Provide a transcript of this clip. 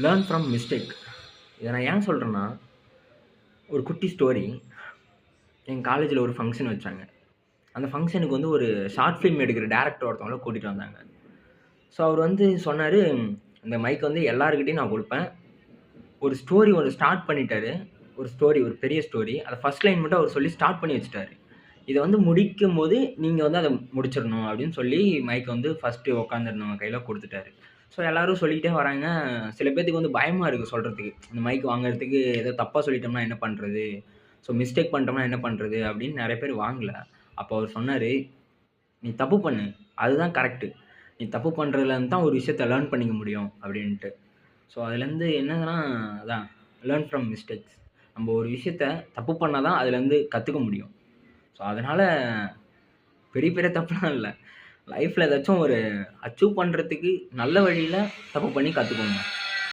Learn from mistake. இதை நான் ஏன் சொல்கிறேன்னா, ஒரு குட்டி ஸ்டோரி. எங்கள் காலேஜில் ஒரு ஃபங்க்ஷன் வச்சாங்க. அந்த ஃபங்க்ஷனுக்கு வந்து ஒரு ஷார்ட் ஃபிலிம் எடுக்கிற டேரக்டர் ஒருத்தவங்கள கூட்டிகிட்டு வந்தாங்க. ஸோ அவர் வந்து சொன்னார், இந்த மைக் வந்து எல்லாருக்கிட்டையும் நான் கொடுப்பேன். ஒரு ஸ்டோரி ஒன்று ஸ்டார்ட் பண்ணிட்டாரு. ஒரு பெரிய ஸ்டோரி. அதை ஃபர்ஸ்ட் லைன் மட்டும் அவர் சொல்லி ஸ்டார்ட் பண்ணி வச்சுட்டாரு. இதை வந்து முடிக்கும்போது நீங்கள் வந்து அதை முடிச்சிடணும் அப்படின்னு சொல்லி மைக்கை வந்து ஃபஸ்ட்டு உட்காந்துருந்தவங்க கையில் கொடுத்துட்டாரு. ஸோ எல்லோரும் சொல்லிக்கிட்டே வராங்க. சில பேர்த்துக்கு வந்து பயமாக இருக்குது சொல்கிறதுக்கு. இந்த மைக் வாங்குறதுக்கு ஏதோ தப்பாக சொல்லிட்டோம்னா என்ன பண்ணுறது, ஸோ மிஸ்டேக் பண்ணிட்டோம்னா என்ன பண்ணுறது அப்படின்னு நிறைய பேர் வாங்கல. அப்போ அவர் சொன்னார், நீ தப்பு பண்ணு, அதுதான் கரெக்டு. நீ தப்பு பண்ணுறதுலேருந்து தான் ஒரு விஷயத்த லேர்ன் பண்ணிக்க முடியும் அப்படின்ட்டு. ஸோ அதுலேருந்து என்னதுன்னா, அதான் லேர்ன் ஃப்ரம் மிஸ்டேக்ஸ். நம்ம ஒரு விஷயத்த தப்பு பண்ணால் தான் அதுலேருந்து கற்றுக்க முடியும். ஸோ அதனால் பெரிய பெரிய தப்புலாம் இல்லை. லைஃப்பில் ஏதாச்சும் ஒரு அச்சீவ் பண்ணுறதுக்கு நல்ல வழியில் தப்பு பண்ணி கற்றுக்கோங்க.